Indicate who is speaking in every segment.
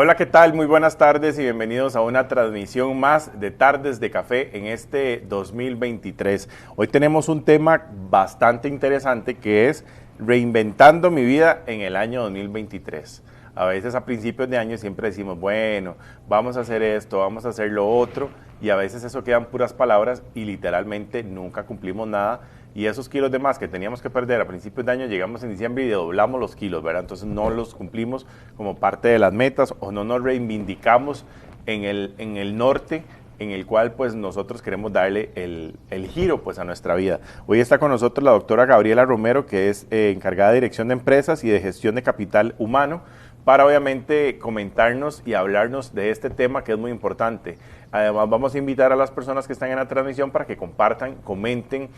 Speaker 1: Hola, ¿qué tal? Muy buenas tardes y bienvenidos a una transmisión más de Tardes de Café en este 2023. Hoy tenemos un tema bastante interesante que es reinventando mi vida en el año 2023. A veces a principios de año siempre decimos, bueno, vamos a hacer esto, vamos a hacer lo otro, y a veces eso quedan puras palabras y literalmente nunca cumplimos nada. Y esos kilos de más que teníamos que perder a principios de año, llegamos en diciembre y doblamos los kilos, ¿verdad? Entonces no los cumplimos como parte de las metas o no nos reivindicamos en el norte en el cual pues nosotros queremos darle el giro pues a nuestra vida. Hoy está con nosotros la doctora Gabriela Romero, que es encargada de Dirección de Empresas y de Gestión de Capital Humano, para obviamente comentarnos y hablarnos de este tema que es muy importante. Además vamos a invitar a las personas que están en la transmisión para que compartan, comenten,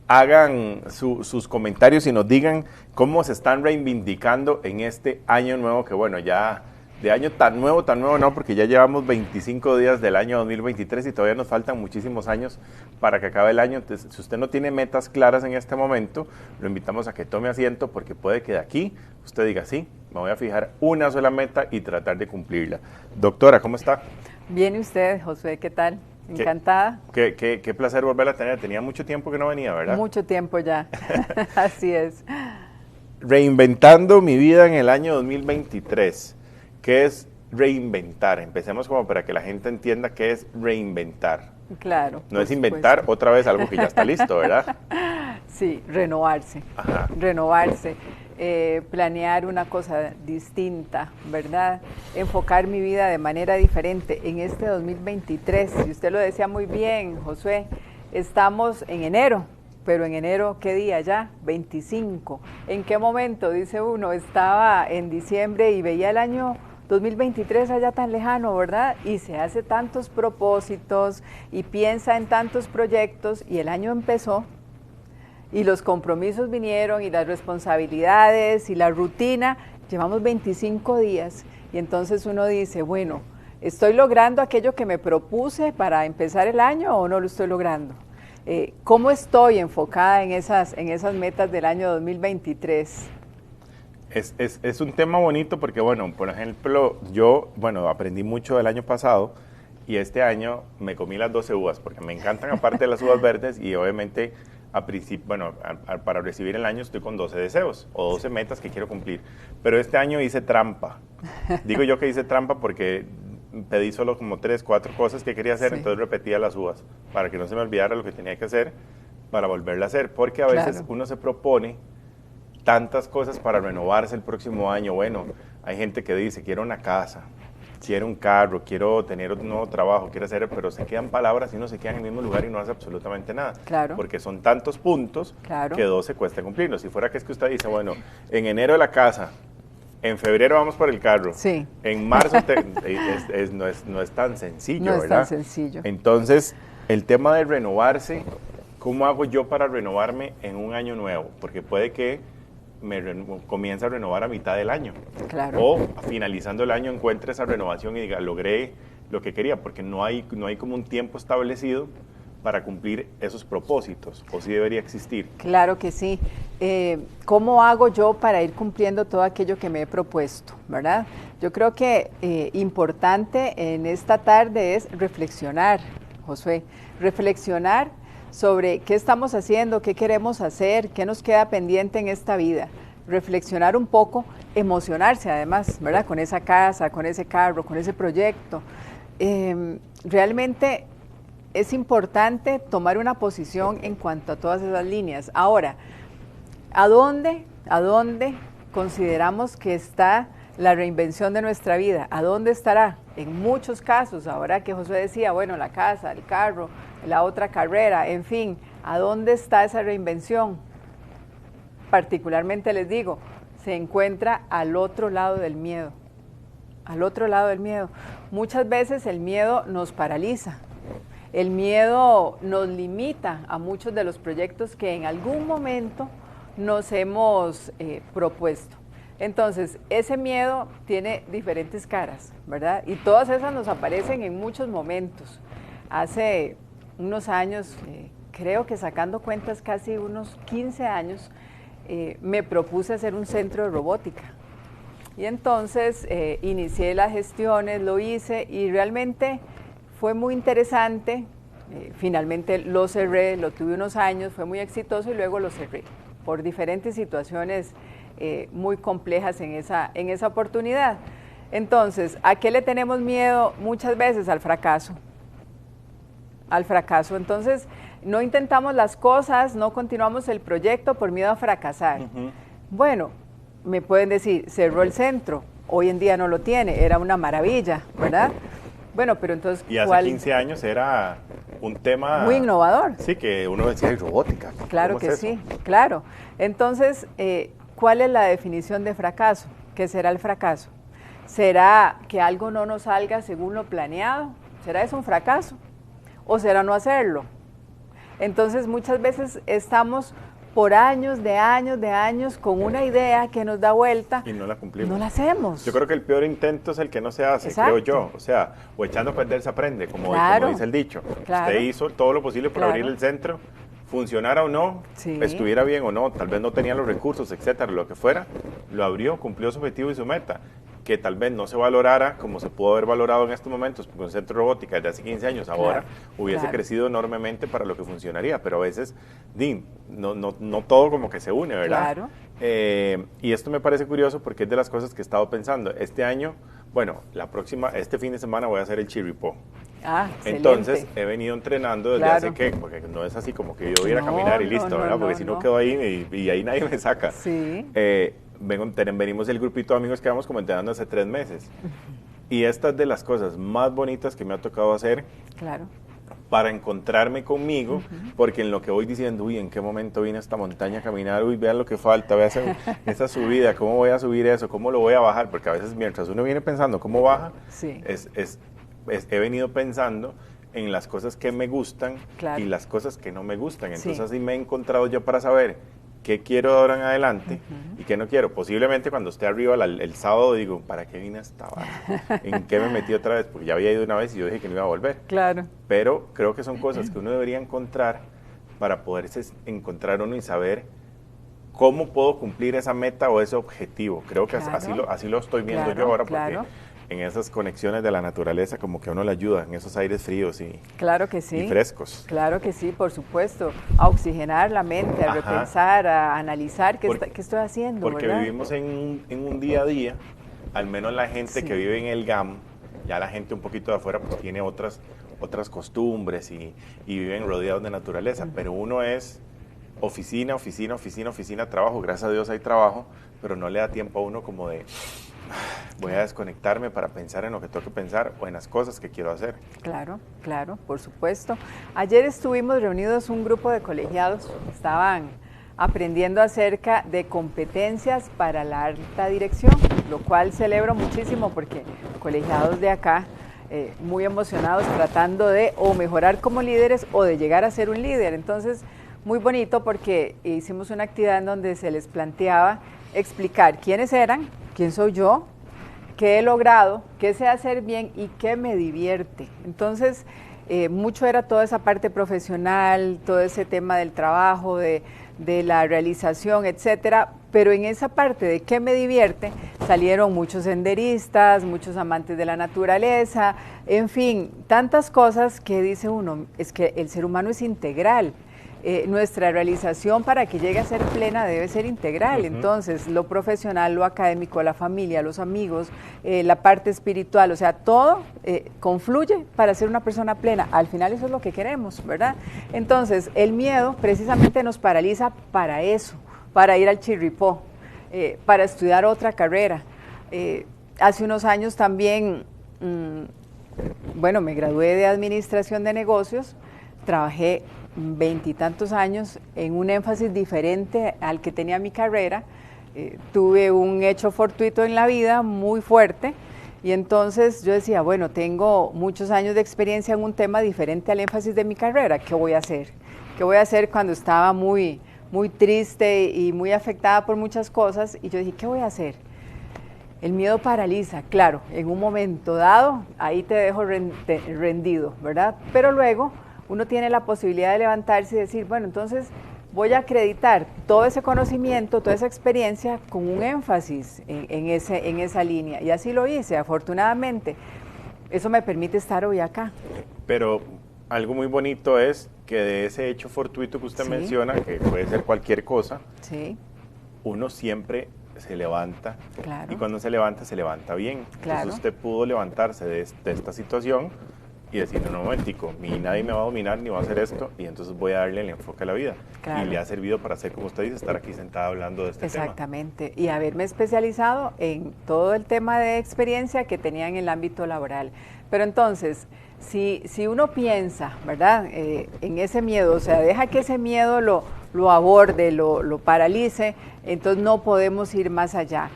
Speaker 1: hagan sus comentarios y nos digan cómo se están reivindicando en este año nuevo, que bueno, ya de año tan nuevo no, porque ya llevamos 25 días del año 2023 y todavía nos faltan muchísimos años para que acabe el año. Entonces, si usted no tiene metas claras en este momento, lo invitamos a que tome asiento, porque puede que de aquí usted diga, sí, me voy a fijar una sola meta y tratar de cumplirla. Doctora, ¿cómo está?
Speaker 2: Bien, ¿y usted, Josué? ¿Qué tal? Encantada.
Speaker 1: Qué placer volverla a tener. Tenía mucho tiempo que no venía, ¿verdad?
Speaker 2: Mucho tiempo ya. Así es.
Speaker 1: Reinventando mi vida en el año 2023. ¿Qué es reinventar? Empecemos como para que la gente entienda qué es reinventar.
Speaker 2: Claro.
Speaker 1: No es inventar otra vez algo que ya está listo, ¿verdad?
Speaker 2: Sí, renovarse.
Speaker 1: Ajá.
Speaker 2: Renovarse. Planear una cosa distinta, ¿verdad? Enfocar mi vida de manera diferente en este 2023. Y usted lo decía muy bien, Josué, estamos en enero, pero en enero, ¿qué día ya? 25. ¿En qué momento, dice uno, estaba en diciembre y veía el año 2023 allá tan lejano, ¿verdad? Y se hace tantos propósitos y piensa en tantos proyectos y el año empezó. Y los compromisos vinieron y las responsabilidades y la rutina, llevamos 25 días y entonces uno dice, bueno, ¿estoy logrando aquello que me propuse para empezar el año o no lo estoy logrando? ¿Cómo estoy enfocada en esas metas del año 2023?
Speaker 1: Es un tema bonito porque, bueno, por ejemplo, yo, aprendí mucho del año pasado y este año me comí las 12 uvas porque me encantan aparte de las uvas verdes y obviamente para recibir el año estoy con 12 deseos o 12 metas que quiero cumplir. Pero este año hice trampa. Digo yo que hice trampa porque pedí solo como 3, 4 cosas que quería hacer, sí. Entonces repetía las uvas para que no se me olvidara lo que tenía que hacer para volverla a hacer. Porque a veces uno se propone tantas cosas para renovarse el próximo año. Bueno, hay gente que dice, quiero una casa, quiero un carro, quiero tener un nuevo trabajo, quiero hacer, pero se quedan palabras y uno se queda en el mismo lugar y no hace absolutamente nada.
Speaker 2: Claro.
Speaker 1: Porque son tantos puntos que 12 cuesta cumplirlos. Si fuera que es que usted dice, bueno, en enero la casa, en febrero vamos por el carro,
Speaker 2: sí.
Speaker 1: En marzo no es tan sencillo,
Speaker 2: no
Speaker 1: ¿verdad?
Speaker 2: Es tan sencillo.
Speaker 1: Entonces, el tema de renovarse, ¿cómo hago yo para renovarme en un año nuevo? Porque puede que comienza a renovar a mitad del año.
Speaker 2: Claro.
Speaker 1: O finalizando el año encuentre esa renovación y diga, logré lo que quería, porque no hay como un tiempo establecido para cumplir esos propósitos, o sí debería existir.
Speaker 2: Claro que sí. ¿Cómo hago yo para ir cumpliendo todo aquello que me he propuesto, verdad? Yo creo que importante en esta tarde es reflexionar, Josué, reflexionar sobre qué estamos haciendo, qué queremos hacer, qué nos queda pendiente en esta vida. Reflexionar un poco, emocionarse además, ¿verdad? Con esa casa, con ese carro, con ese proyecto. Realmente es importante tomar una posición en cuanto a todas esas líneas. Ahora, ¿a dónde consideramos que está la reinvención de nuestra vida? ¿A dónde estará? En muchos casos, ahora que Josué decía, bueno, la casa, el carro, la otra carrera, en fin, ¿a dónde está esa reinvención? Particularmente les digo, se encuentra al otro lado del miedo, al otro lado del miedo. Muchas veces el miedo nos paraliza, el miedo nos limita a muchos de los proyectos que en algún momento nos hemos propuesto. Entonces, ese miedo tiene diferentes caras, ¿verdad? Y todas esas nos aparecen en muchos momentos. Hace unos años, creo que sacando cuentas casi unos 15 años, me propuse hacer un centro de robótica. Y entonces inicié las gestiones, lo hice y realmente fue muy interesante. Finalmente lo cerré, lo tuve unos años, fue muy exitoso y luego lo cerré por diferentes situaciones muy complejas en esa oportunidad. Entonces, ¿a qué le tenemos miedo muchas veces? Al fracaso. Al fracaso. Entonces, no intentamos las cosas, no continuamos el proyecto por miedo a fracasar. Bueno, me pueden decir, cerró el centro, hoy en día no lo tiene, era una maravilla, ¿verdad? Bueno, pero entonces...
Speaker 1: Y hace 15 años era un tema...
Speaker 2: muy innovador.
Speaker 1: Sí, que uno decía, ¿y robótica?
Speaker 2: Claro que sí, claro. Entonces, ¿cuál es la definición de fracaso? ¿Qué será el fracaso? ¿Será que algo no nos salga según lo planeado? ¿Será eso un fracaso? ¿O será no hacerlo? Entonces, muchas veces estamos por años con una idea que nos da vuelta.
Speaker 1: Y no la cumplimos.
Speaker 2: No la hacemos.
Speaker 1: Yo creo que el peor intento es el que no se hace,
Speaker 2: Exacto.
Speaker 1: creo yo. O sea, o echando a perder se aprende, como dice el dicho.
Speaker 2: Claro.
Speaker 1: Usted hizo todo lo posible por abrir el centro, funcionara o no, estuviera bien o no, tal vez no tenía los recursos, etcétera, lo que fuera, lo abrió, cumplió su objetivo y su meta. Que tal vez no se valorara como se pudo haber valorado en estos momentos, porque un centro de robótica desde hace 15 años ahora hubiese crecido enormemente para lo que funcionaría, pero a veces no todo como que se une, ¿verdad?
Speaker 2: Claro.
Speaker 1: Y esto me parece curioso porque es de las cosas que he estado pensando. Este año, bueno, este fin de semana voy a hacer el Chirripó. Entonces he venido entrenando desde hace porque no es así como que yo voy a ir a caminar y listo, ¿verdad? Porque si no quedo ahí y ahí nadie me saca.
Speaker 2: Sí.
Speaker 1: Venimos el grupito de amigos que vamos como entrenando hace 3 meses. Y esta es de las cosas más bonitas que me ha tocado hacer.
Speaker 2: Claro.
Speaker 1: Para encontrarme conmigo, porque en lo que voy diciendo, uy, ¿en qué momento vine a esta montaña a caminar? Uy, vean lo que falta, vean esa subida, ¿cómo voy a subir eso? ¿Cómo lo voy a bajar? Porque a veces mientras uno viene pensando cómo baja, he venido pensando en las cosas que me gustan y las cosas que no me gustan. Entonces así me he encontrado yo para saber qué quiero de ahora en adelante y qué no quiero. Posiblemente cuando esté arriba el sábado digo, ¿para qué vine hasta abajo? ¿En qué me metí otra vez? Porque ya había ido una vez y yo dije que no iba a volver.
Speaker 2: Claro.
Speaker 1: Pero creo que son cosas que uno debería encontrar para poderse encontrar uno y saber cómo puedo cumplir esa meta o ese objetivo. Creo que así lo estoy viendo yo ahora, porque en esas conexiones de la naturaleza como que a uno le ayuda, en esos aires fríos y frescos.
Speaker 2: Claro que sí, por supuesto, a oxigenar la mente, a repensar, a analizar qué estoy haciendo.
Speaker 1: Porque
Speaker 2: ¿verdad?
Speaker 1: vivimos en un día a día, al menos la gente que vive en el GAM, ya la gente un poquito de afuera pues tiene otras costumbres y viven rodeados de naturaleza, pero uno es oficina, trabajo, gracias a Dios hay trabajo, pero no le da tiempo a uno como de... voy a desconectarme para pensar en lo que tengo que pensar o en las cosas que quiero hacer.
Speaker 2: Claro, por supuesto. Ayer estuvimos reunidos un grupo de colegiados, estaban aprendiendo acerca de competencias para la alta dirección, lo cual celebro muchísimo porque colegiados de acá, muy emocionados tratando de o mejorar como líderes o de llegar a ser un líder. Entonces, muy bonito porque hicimos una actividad en donde se les planteaba explicar quiénes eran, quién soy yo, qué he logrado, qué sé hacer bien y qué me divierte. Entonces, mucho era toda esa parte profesional, todo ese tema del trabajo, de la realización, etcétera, pero en esa parte de qué me divierte salieron muchos senderistas, muchos amantes de la naturaleza, en fin, tantas cosas que dice uno, es que el ser humano es integral. Nuestra realización para que llegue a ser plena debe ser integral. Entonces, lo profesional, lo académico, la familia, los amigos, la parte espiritual, o sea, todo confluye para ser una persona plena. Al final eso es lo que queremos, ¿verdad? Entonces, el miedo precisamente nos paraliza para eso, para ir al Chirripó, para estudiar otra carrera. Hace unos años también, me gradué de Administración de Negocios, trabajé 20 y tantos años en un énfasis diferente al que tenía mi carrera. Tuve un hecho fortuito en la vida muy fuerte y entonces yo decía, bueno, tengo muchos años de experiencia en un tema diferente al énfasis de mi carrera, ¿qué voy a hacer? ¿Qué voy a hacer cuando estaba muy triste y muy afectada por muchas cosas? Y yo dije, ¿qué voy a hacer? El miedo paraliza, claro, en un momento dado, ahí te dejo rendido, ¿verdad? Pero luego uno tiene la posibilidad de levantarse y decir, bueno, entonces voy a acreditar todo ese conocimiento, toda esa experiencia con un énfasis en esa línea. Y así lo hice, afortunadamente. Eso me permite estar hoy acá.
Speaker 1: Pero algo muy bonito es que de ese hecho fortuito que usted menciona, que puede ser cualquier cosa, uno siempre se levanta.
Speaker 2: Claro.
Speaker 1: Y cuando se levanta bien.
Speaker 2: Claro.
Speaker 1: Entonces usted pudo levantarse de esta situación y decir, no, un momentico, nadie me va a dominar ni va a hacer esto, y entonces voy a darle el enfoque a la vida.
Speaker 2: Claro.
Speaker 1: Y le ha servido para hacer, como usted dice, estar aquí sentada hablando de este tema.
Speaker 2: Exactamente, y haberme especializado en todo el tema de experiencia que tenía en el ámbito laboral. Pero entonces, si uno piensa, ¿verdad?, en ese miedo, o sea, deja que ese miedo lo aborde, lo paralice, entonces no podemos ir más allá.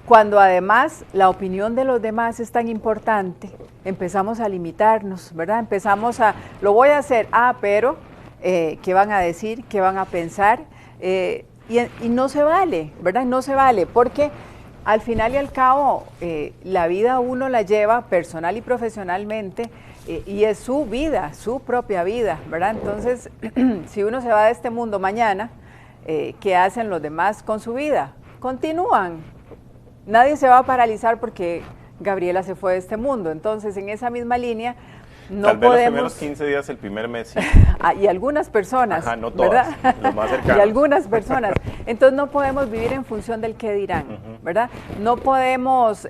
Speaker 2: Cuando además la opinión de los demás es tan importante, empezamos a limitarnos, ¿verdad? Empezamos lo voy a hacer, pero ¿qué van a decir? ¿Qué van a pensar? Y no se vale, ¿verdad? No se vale, porque al final y al cabo la vida uno la lleva personal y profesionalmente y es su vida, su propia vida, ¿verdad? Entonces, si uno se va de este mundo mañana, ¿qué hacen los demás con su vida? Continúan. Nadie se va a paralizar porque Gabriela se fue de este mundo. Entonces, en esa misma línea, no
Speaker 1: Tal vez
Speaker 2: podemos...
Speaker 1: los primeros 15 días, el primer mes, sí.
Speaker 2: Y algunas personas,
Speaker 1: ajá, no todas,
Speaker 2: ¿verdad?
Speaker 1: los más cercanos.
Speaker 2: Y algunas personas. Entonces, no podemos vivir en función del qué dirán, ¿verdad? No podemos,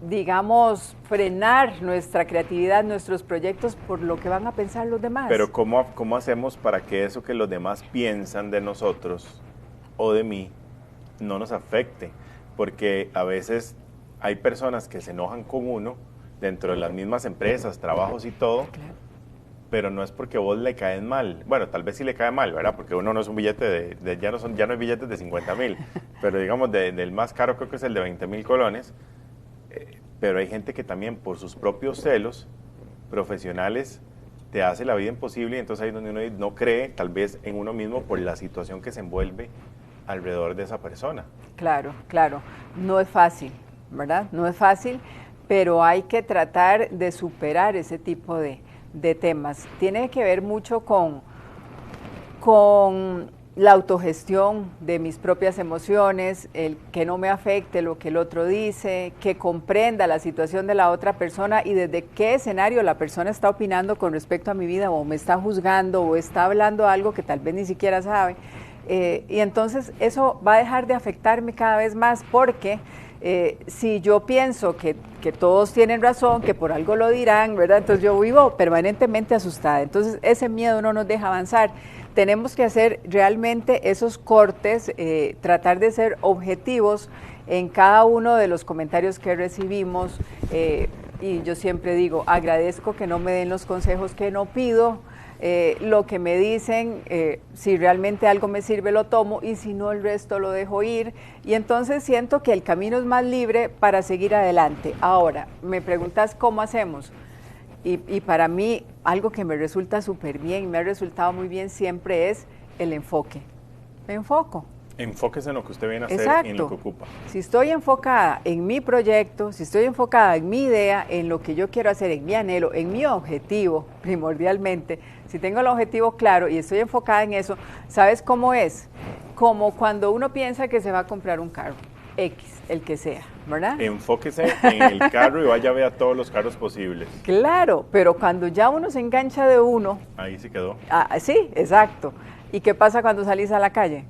Speaker 2: digamos, frenar nuestra creatividad, nuestros proyectos por lo que van a pensar los demás.
Speaker 1: Pero ¿cómo hacemos para que eso que los demás piensan de nosotros o de mí no nos afecte? Porque a veces hay personas que se enojan con uno dentro de las mismas empresas, trabajos y todo, claro, pero no es porque vos le caes mal. Bueno, tal vez sí le cae mal, ¿verdad? Porque uno no es un billete ya no hay billetes de 50,000, pero digamos del más caro creo que es el de 20,000 colones. Pero hay gente que también por sus propios celos profesionales te hace la vida imposible, y entonces ahí es donde uno no cree tal vez en uno mismo por la situación que se envuelve alrededor de esa persona.
Speaker 2: Claro, claro. No es fácil, ¿verdad? No es fácil, pero hay que tratar de superar ese tipo de temas. Tiene que ver mucho con la autogestión de mis propias emociones, el que no me afecte lo que el otro dice, que comprenda la situación de la otra persona y desde qué escenario la persona está opinando con respecto a mi vida, o me está juzgando o está hablando algo que tal vez ni siquiera sabe. Y entonces eso va a dejar de afectarme cada vez más, porque si yo pienso que todos tienen razón, que por algo lo dirán, ¿verdad? Entonces yo vivo permanentemente asustada. Entonces ese miedo no nos deja avanzar. Tenemos que hacer realmente esos cortes, tratar de ser objetivos en cada uno de los comentarios que recibimos. Y yo siempre digo, agradezco que no me den los consejos que no pido. Lo que me dicen, si realmente algo me sirve lo tomo, y si no el resto lo dejo ir, y entonces siento que el camino es más libre para seguir adelante. Ahora, me preguntas cómo hacemos, y para mí algo que me resulta súper bien, me ha resultado muy bien siempre, es el enfoque. Me enfoco.
Speaker 1: Enfóquese en lo que usted viene a hacer.
Speaker 2: Exacto.
Speaker 1: Y en lo que ocupa.
Speaker 2: Si estoy enfocada en mi proyecto, si estoy enfocada en mi idea, en lo que yo quiero hacer, en mi anhelo, en mi objetivo, primordialmente, si tengo el objetivo claro y estoy enfocada en eso, ¿sabes cómo es? Como cuando uno piensa que se va a comprar un carro, X, el que sea, ¿verdad?
Speaker 1: Enfóquese en el carro y vaya a ver todos los carros posibles.
Speaker 2: Claro, pero cuando ya uno se engancha de uno...
Speaker 1: Ahí se quedó.
Speaker 2: Sí, exacto. ¿Y qué pasa cuando salís a la calle?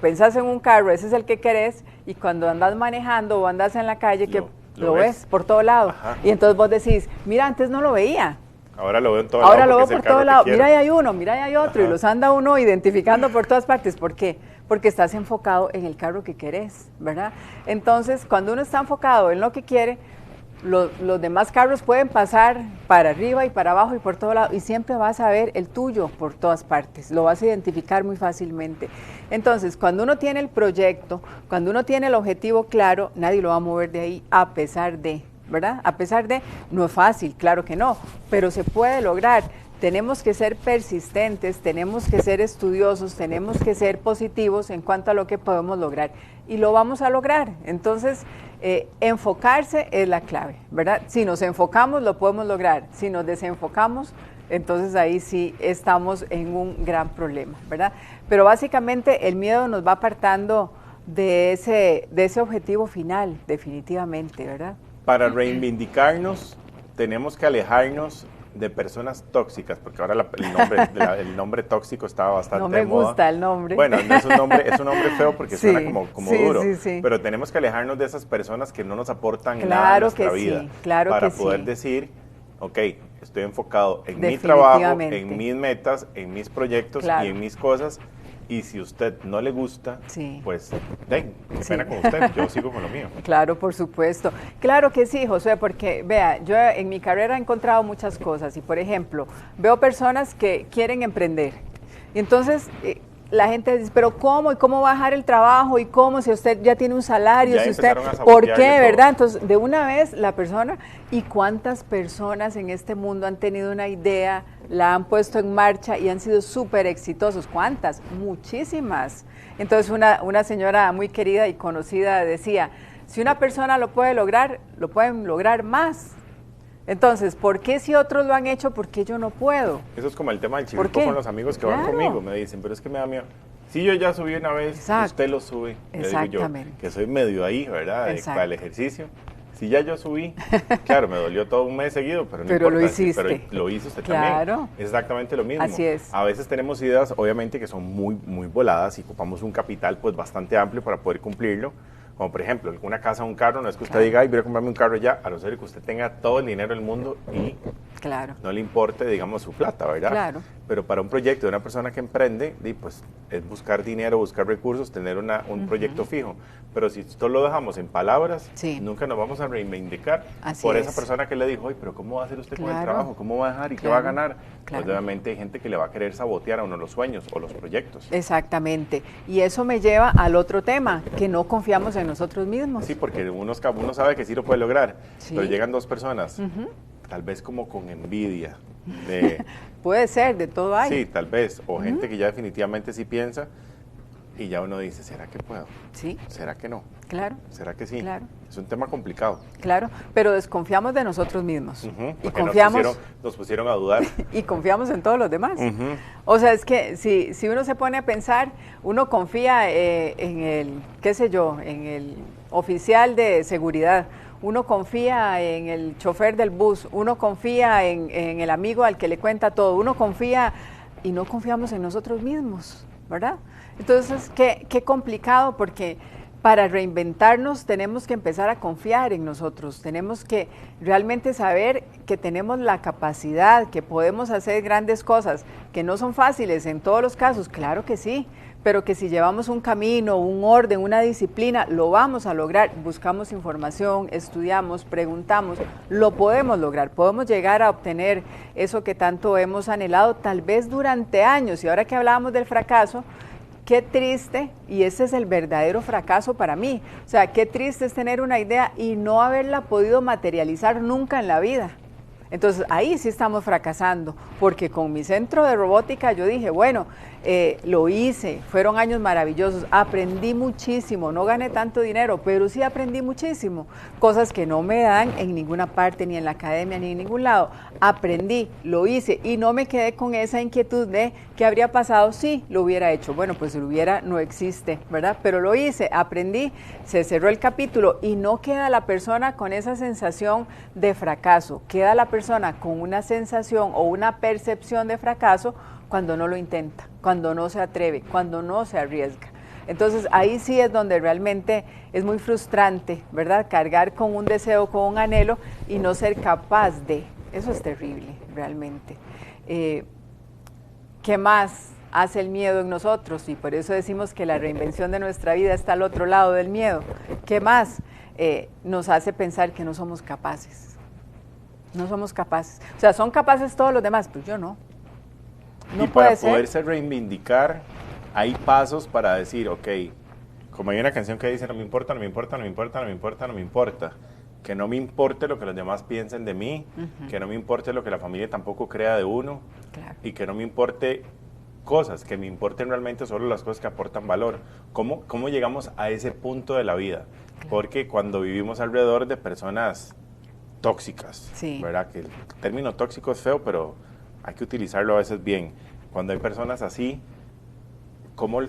Speaker 2: Pensás en un carro, ese es el que querés, y cuando andas manejando o andas en la calle, que lo ves por todo lado. Ajá. Y entonces vos decís, mira, antes no lo veía.
Speaker 1: Ahora lo veo en todo
Speaker 2: lado.
Speaker 1: Ahora
Speaker 2: lo veo por todo lado. Mira, ahí hay uno, mira, ahí hay otro. Ajá. Y los anda uno identificando por todas partes. ¿Por qué? Porque estás enfocado en el carro que querés, ¿verdad? Entonces, cuando uno está enfocado en lo que quiere, los demás carros pueden pasar para arriba y para abajo y por todo lado, y siempre vas a ver el tuyo por todas partes, lo vas a identificar muy fácilmente. Entonces, cuando uno tiene el proyecto, cuando uno tiene el objetivo claro, nadie lo va a mover de ahí, a pesar de, ¿verdad? A pesar de, no es fácil, claro que no, pero se puede lograr. tenemos que ser persistentes, tenemos que ser estudiosos, tenemos que ser positivos en cuanto a lo que podemos lograr. Y lo vamos a lograr. Entonces, enfocarse es la clave, ¿verdad? Si nos enfocamos, lo podemos lograr. Si nos desenfocamos, entonces ahí sí estamos en un gran problema, ¿verdad? Pero básicamente el miedo nos va apartando de ese objetivo final, definitivamente, ¿verdad?
Speaker 1: Para reivindicarnos, tenemos que alejarnos de personas tóxicas, porque ahora el nombre tóxico estaba bastante de moda.
Speaker 2: No me gusta el nombre.
Speaker 1: Bueno, no es un nombre feo porque
Speaker 2: sí,
Speaker 1: suena como duro,
Speaker 2: sí.
Speaker 1: Pero tenemos que alejarnos de esas personas que no nos aportan nada a nuestra vida,
Speaker 2: claro
Speaker 1: para
Speaker 2: que
Speaker 1: poder
Speaker 2: sí.
Speaker 1: decir, ok, estoy enfocado en mi trabajo, en mis metas, en mis proyectos y en mis cosas. Y si a usted no le gusta, pues, qué pena con usted, yo sigo con lo mío.
Speaker 2: Claro, por supuesto. Claro que sí, José, porque vea, yo en mi carrera he encontrado muchas cosas y, por ejemplo, veo personas que quieren emprender. Y entonces la gente dice, pero ¿cómo? ¿Y cómo va a dejar el trabajo? ¿Y cómo? Si usted ya tiene un salario, si usted, ¿por qué? ¿Verdad? Entonces, de una vez la persona, ¿y cuántas personas en este mundo han tenido una idea, la han puesto en marcha y han sido súper exitosos? ¿Cuántas? Muchísimas. Entonces, una señora muy querida y conocida decía, si una persona lo puede lograr, lo pueden lograr más. Entonces, ¿por qué si otros lo han hecho, por qué yo no puedo?
Speaker 1: Eso es como el tema del chiripo con los amigos que van conmigo. Me dicen, pero es que me da miedo. Si yo ya subí una vez, usted lo sube.
Speaker 2: Exactamente.
Speaker 1: Digo yo, que soy medio ahí, ¿verdad? Para el ejercicio. Si ya yo subí, claro, me dolió todo un mes seguido, pero no importa.
Speaker 2: Lo hiciste.
Speaker 1: Pero lo hizo usted también. Es exactamente lo mismo.
Speaker 2: Así es.
Speaker 1: A veces tenemos ideas, obviamente, que son muy, muy voladas y ocupamos un capital pues bastante amplio para poder cumplirlo. Como por ejemplo, una casa, un carro, no es que usted diga, ay, voy a comprarme un carro ya, a no ser que usted tenga todo el dinero del mundo y no le importe, digamos, su plata, ¿verdad?
Speaker 2: Claro.
Speaker 1: Pero para un proyecto de una persona que emprende, pues es buscar dinero, buscar recursos, tener un proyecto fijo. Pero si esto lo dejamos en palabras, nunca nos vamos a reivindicar por esa persona que le dijo, ay, pero ¿cómo va a hacer usted con el trabajo? ¿Cómo va a dejar y qué va a ganar? Pues obviamente hay gente que le va a querer sabotear a uno los sueños o los proyectos.
Speaker 2: Exactamente. Y eso me lleva al otro tema, que no confiamos en nosotros mismos.
Speaker 1: Sí, porque uno sabe que sí lo puede lograr, pero llegan dos personas, tal vez como con envidia.
Speaker 2: Puede ser, de todo hay.
Speaker 1: Sí, tal vez, o gente que ya definitivamente sí piensa y ya uno dice, ¿será que puedo?
Speaker 2: Sí.
Speaker 1: ¿Será que no?
Speaker 2: Claro.
Speaker 1: ¿Será que sí?
Speaker 2: Claro.
Speaker 1: Es un tema complicado.
Speaker 2: Claro, pero desconfiamos de nosotros mismos.
Speaker 1: Y confiamos, nos pusieron a dudar.
Speaker 2: Y confiamos en todos los demás. O sea, es que si uno se pone a pensar, uno confía en el, qué sé yo, en el oficial de seguridad, uno confía en el chofer del bus, uno confía en el amigo al que le cuenta todo, uno confía y no confiamos en nosotros mismos, ¿verdad? Entonces, qué complicado, porque para reinventarnos tenemos que empezar a confiar en nosotros, tenemos que realmente saber que tenemos la capacidad, que podemos hacer grandes cosas, que no son fáciles en todos los casos, claro que sí, pero que si llevamos un camino, un orden, una disciplina, lo vamos a lograr. Buscamos información, estudiamos, preguntamos, lo podemos lograr, podemos llegar a obtener eso que tanto hemos anhelado, tal vez durante años. Y ahora que hablábamos del fracaso, qué triste, y ese es el verdadero fracaso para mí, o sea, qué triste es tener una idea y no haberla podido materializar nunca en la vida. Entonces ahí sí estamos fracasando, porque con mi centro de robótica yo dije, bueno, lo hice, fueron años maravillosos, aprendí muchísimo, no gané tanto dinero, pero sí aprendí muchísimo, cosas que no me dan en ninguna parte, ni en la academia, ni en ningún lado. Aprendí, lo hice y no me quedé con esa inquietud de qué habría pasado si lo hubiera hecho. Bueno, pues si lo hubiera no existe, ¿verdad? Pero lo hice, aprendí, se cerró el capítulo y no queda la persona con esa sensación de fracaso, queda la persona con una sensación o una percepción de fracaso cuando no lo intenta, cuando no se atreve, cuando no se arriesga. Entonces ahí sí es donde realmente es muy frustrante, ¿verdad? Cargar con un deseo, con un anhelo y no ser capaz de. Eso es terrible, realmente. ¿Qué más hace el miedo en nosotros? Y por eso decimos que la reinvención de nuestra vida está al otro lado del miedo. ¿Qué más nos hace pensar que no somos capaces? No somos capaces. O sea, son capaces todos los demás, pues yo no.
Speaker 1: No y para poderse reivindicar, hay pasos para decir, ok, como hay una canción que dice, no me importa, no me importa, no me importa, no me importa, no me importa. que no me importe lo que los demás piensen de mí, que no me importe lo que la familia tampoco crea de uno, y que no me importe cosas, que me importen realmente solo las cosas que aportan valor. ¿Cómo llegamos a ese punto de la vida? Porque cuando vivimos alrededor de personas tóxicas, ¿verdad? Que el término tóxico es feo, pero hay que utilizarlo a veces bien. Cuando hay personas así, ¿cómo,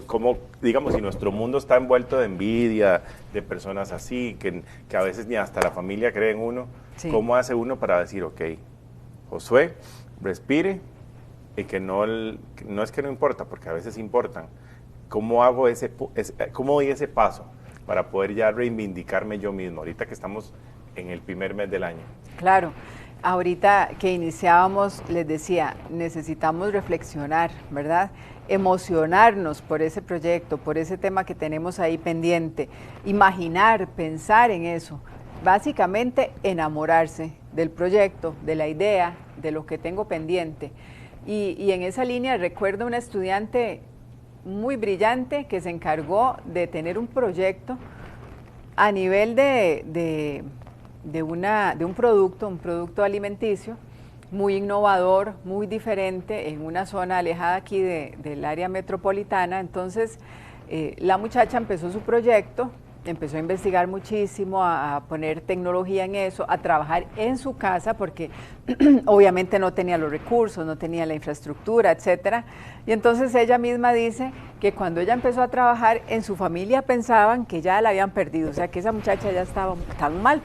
Speaker 1: digamos, si nuestro mundo está envuelto de envidia, de personas así, que a veces ni hasta la familia cree en uno, ¿cómo hace uno para decir, ok, Josué, respire, y que no es que no importa, porque a veces importan, ¿cómo doy ese paso para poder ya reivindicarme yo mismo, ahorita que estamos en el primer mes del año?
Speaker 2: Claro, ahorita que iniciábamos, les decía, necesitamos reflexionar, ¿verdad? Emocionarnos por ese proyecto, por ese tema que tenemos ahí pendiente, imaginar, pensar en eso, básicamente enamorarse del proyecto, de la idea, de lo que tengo pendiente. Y en esa línea recuerdo una estudiante muy brillante que se encargó de tener un proyecto a nivel de un producto alimenticio muy innovador, muy diferente, en una zona alejada aquí del área metropolitana. Entonces, la muchacha empezó su proyecto, empezó a investigar muchísimo, a poner tecnología en eso, a trabajar en su casa, porque obviamente no tenía los recursos, no tenía la infraestructura, etcétera. Y entonces ella misma dice que cuando ella empezó a trabajar, en su familia pensaban que ya la habían perdido, o sea, que esa muchacha ya estaba tan mal,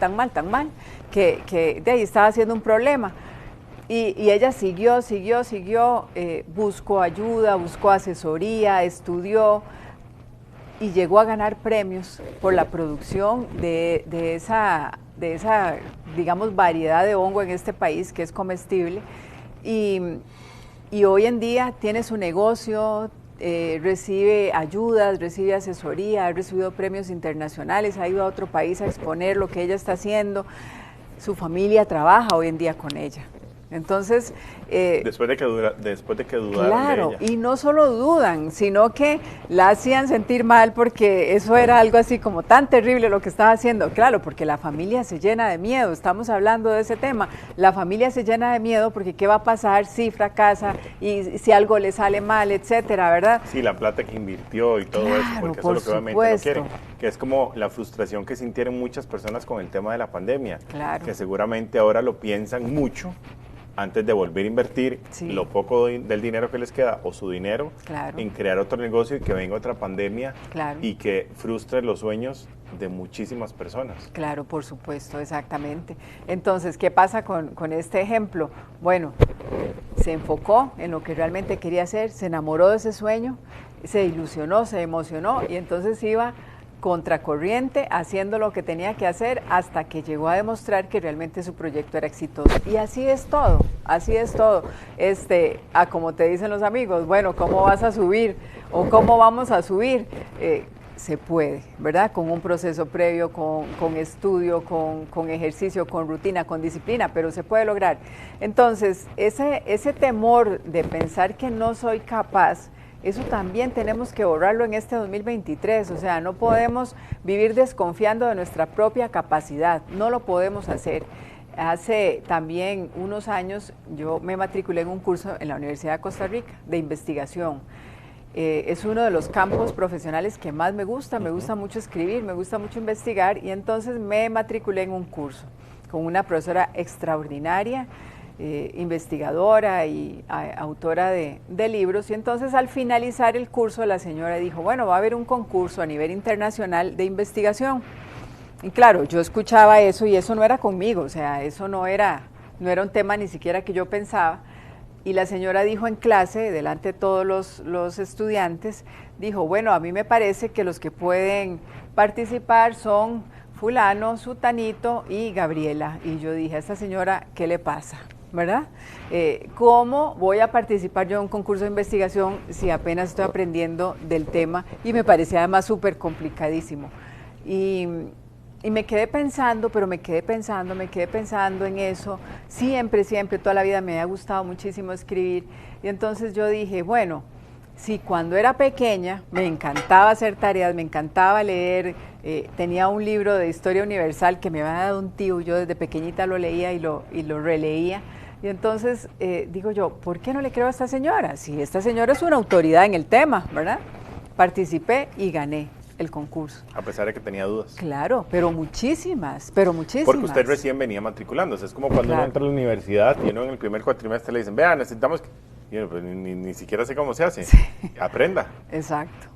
Speaker 2: que de ahí estaba haciendo un problema. Y ella siguió, buscó ayuda, buscó asesoría, estudió, y llegó a ganar premios por la producción de esa, digamos, variedad de hongo en este país que es comestible. Y hoy en día tiene su negocio, recibe ayudas, recibe asesoría, ha recibido premios internacionales, ha ido a otro país a exponer lo que ella está haciendo. Su familia trabaja hoy en día con ella. Entonces,
Speaker 1: después de que dudaron
Speaker 2: claro,
Speaker 1: de ella.
Speaker 2: Y no solo dudan, sino que la hacían sentir mal porque eso era algo así como tan terrible lo que estaba haciendo. Claro, porque la familia se llena de miedo, estamos hablando de ese tema. La familia se llena de miedo porque ¿qué va a pasar si fracasa y si algo le sale mal, etcétera, verdad?
Speaker 1: Sí, la plata que invirtió y todo eso, porque eso es lo que obviamente no quieren. Que es como la frustración que sintieron muchas personas con el tema de la pandemia.
Speaker 2: Claro.
Speaker 1: Que seguramente ahora lo piensan mucho antes de volver a invertir lo poco del dinero que les queda o su dinero en crear otro negocio y que venga otra pandemia y que frustre los sueños de muchísimas personas.
Speaker 2: Claro, por supuesto, exactamente. Entonces, ¿qué pasa con este ejemplo? Bueno, se enfocó en lo que realmente quería hacer, se enamoró de ese sueño, se ilusionó, se emocionó y entonces iba contracorriente, haciendo lo que tenía que hacer hasta que llegó a demostrar que realmente su proyecto era exitoso. Y así es todo, así es todo. Como te dicen los amigos, bueno, ¿cómo vas a subir? ¿O cómo vamos a subir? Se puede, ¿verdad? Con un proceso previo, con estudio, con ejercicio, con rutina, con disciplina, pero se puede lograr. Entonces, ese temor de pensar que no soy capaz, eso también tenemos que borrarlo en este 2023, o sea, no podemos vivir desconfiando de nuestra propia capacidad, no lo podemos hacer. Hace también unos años yo me matriculé en un curso en la Universidad de Costa Rica de investigación. Es uno de los campos profesionales que más me gusta mucho escribir, me gusta mucho investigar y entonces me matriculé en un curso con una profesora extraordinaria, investigadora y autora de libros, y entonces al finalizar el curso la señora dijo, bueno, va a haber un concurso a nivel internacional de investigación. Y claro, yo escuchaba eso y eso no era conmigo, o sea, eso no era un tema ni siquiera que yo pensaba, y la señora dijo en clase, delante de todos los estudiantes, dijo, bueno, a mí me parece que los que pueden participar son fulano, sutanito y Gabriela. Y yo dije, a esta señora, ¿qué le pasa? ¿Verdad? ¿Cómo voy a participar yo en un concurso de investigación si apenas estoy aprendiendo del tema? Y me parecía además súper complicadísimo. Y me quedé pensando, me quedé pensando en eso. Siempre, toda la vida me ha gustado muchísimo escribir. Y entonces yo dije, bueno, si cuando era pequeña me encantaba hacer tareas, me encantaba leer, tenía un libro de historia universal que me había dado un tío, yo desde pequeñita lo leía y lo releía. Y entonces digo yo, ¿por qué no le creo a esta señora? Si esta señora es una autoridad en el tema, ¿verdad? Participé y gané el concurso.
Speaker 1: A pesar de que tenía dudas.
Speaker 2: Claro, pero muchísimas, pero muchísimas.
Speaker 1: Porque usted recién venía matriculándose. Es como cuando uno entra a la universidad y uno en el primer cuatrimestre le dicen, vean, necesitamos que... Y uno, pues, ni siquiera sé cómo se hace.
Speaker 2: Sí.
Speaker 1: Aprenda.
Speaker 2: Exacto.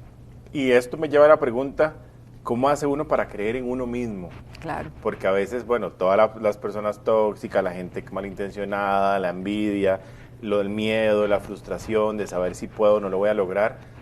Speaker 1: Y esto me lleva a la pregunta, ¿cómo hace uno para creer en uno mismo?
Speaker 2: Claro.
Speaker 1: Porque a veces, bueno, todas las personas tóxicas, la gente malintencionada, la envidia, lo del miedo, la frustración de saber si puedo o no lo voy a lograr.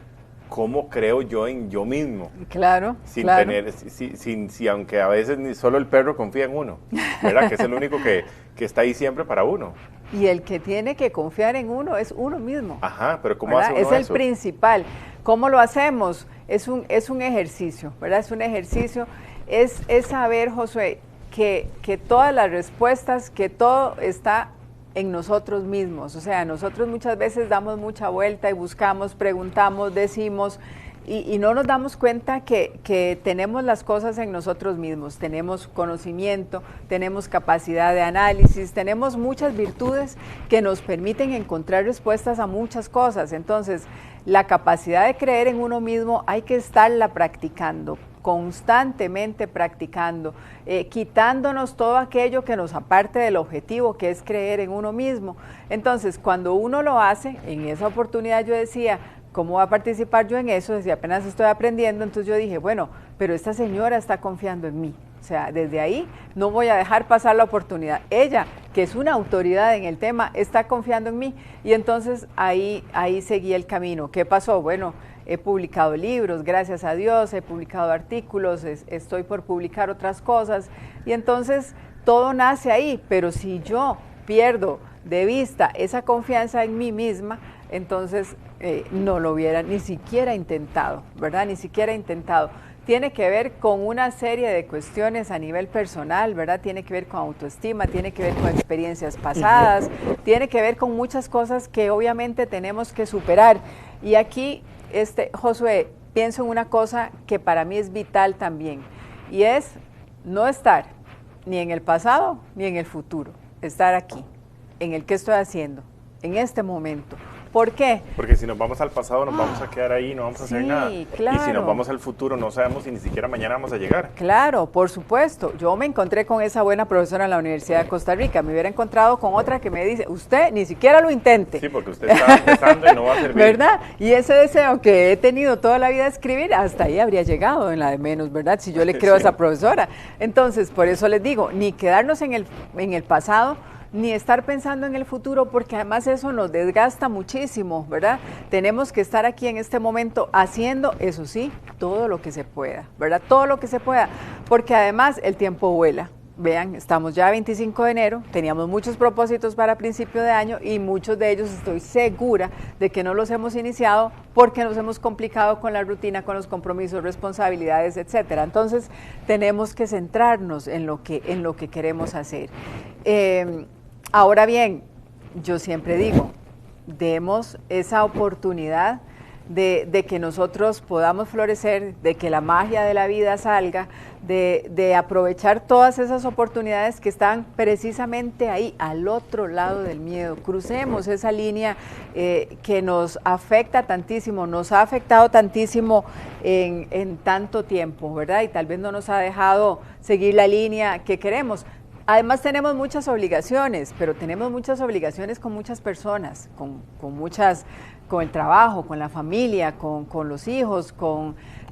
Speaker 1: ¿Cómo creo yo en yo mismo?
Speaker 2: Claro,
Speaker 1: sin
Speaker 2: claro.
Speaker 1: tener, si aunque a veces ni solo el perro confía en uno, ¿verdad? Que es el único que está ahí siempre para uno.
Speaker 2: Y el que tiene que confiar en uno es uno mismo.
Speaker 1: Ajá, pero ¿cómo
Speaker 2: ¿verdad?
Speaker 1: hace uno
Speaker 2: eso? Es
Speaker 1: eso?
Speaker 2: el principal. ¿Cómo lo hacemos? Es un ejercicio, ¿verdad? Es un ejercicio. Es saber, Josué, que todas las respuestas, que todo está en nosotros mismos. O sea, nosotros muchas veces damos mucha vuelta y buscamos, preguntamos, decimos, y no nos damos cuenta que tenemos las cosas en nosotros mismos. Tenemos conocimiento, tenemos capacidad de análisis, tenemos muchas virtudes que nos permiten encontrar respuestas a muchas cosas. Entonces, la capacidad de creer en uno mismo hay que estarla practicando, constantemente practicando, quitándonos todo aquello que nos aparte del objetivo, que es creer en uno mismo. Entonces, cuando uno lo hace, en esa oportunidad yo decía, ¿cómo voy a participar yo en eso? Si apenas estoy aprendiendo, entonces yo dije, bueno, pero esta señora está confiando en mí. O sea, desde ahí no voy a dejar pasar la oportunidad. Ella, que es una autoridad en el tema, está confiando en mí. Y entonces ahí seguí el camino. ¿Qué pasó? Bueno, he publicado libros, gracias a Dios, he publicado artículos, estoy por publicar otras cosas. Y entonces todo nace ahí, pero si yo pierdo de vista esa confianza en mí misma, entonces no lo hubiera ni siquiera intentado, ¿verdad? Ni siquiera intentado. Tiene que ver con una serie de cuestiones a nivel personal, ¿verdad? Tiene que ver con autoestima, tiene que ver con experiencias pasadas, tiene que ver con muchas cosas que obviamente tenemos que superar. Y aquí, Josué, pienso en una cosa que para mí es vital también, y es no estar ni en el pasado ni en el futuro, estar aquí, en el que estoy haciendo, en este momento. ¿Por qué?
Speaker 1: Porque si nos vamos al pasado nos vamos a quedar ahí, no vamos a hacer nada.
Speaker 2: Claro.
Speaker 1: Y si nos vamos al futuro no sabemos si ni siquiera mañana vamos a llegar.
Speaker 2: Claro, por supuesto. Yo me encontré con esa buena profesora en la Universidad de Costa Rica. Me hubiera encontrado con otra que me dice, usted ni siquiera lo intente.
Speaker 1: Sí, porque usted está empezando y no va a servir.
Speaker 2: ¿Verdad? Y ese deseo que he tenido toda la vida de escribir, hasta ahí habría llegado en la de menos, ¿verdad? Si yo le creo a esa profesora. Entonces, por eso les digo, ni quedarnos en el pasado, ni estar pensando en el futuro, porque además eso nos desgasta muchísimo, ¿verdad? Tenemos que estar aquí en este momento haciendo, eso sí, todo lo que se pueda, ¿verdad? Todo lo que se pueda, porque además el tiempo vuela. Vean, estamos ya a 25 de enero, teníamos muchos propósitos para principio de año y muchos de ellos estoy segura de que no los hemos iniciado porque nos hemos complicado con la rutina, con los compromisos, responsabilidades, etcétera. Entonces, tenemos que centrarnos en lo que queremos hacer. Ahora bien, yo siempre digo, demos esa oportunidad de que nosotros podamos florecer, de que la magia de la vida salga, de aprovechar todas esas oportunidades que están precisamente ahí, al otro lado del miedo. Crucemos esa línea que nos afecta tantísimo, nos ha afectado tantísimo en tanto tiempo, ¿verdad? Y tal vez no nos ha dejado seguir la línea que queremos. Además tenemos muchas obligaciones, pero tenemos muchas obligaciones con muchas personas, con el trabajo, con la familia, con los hijos,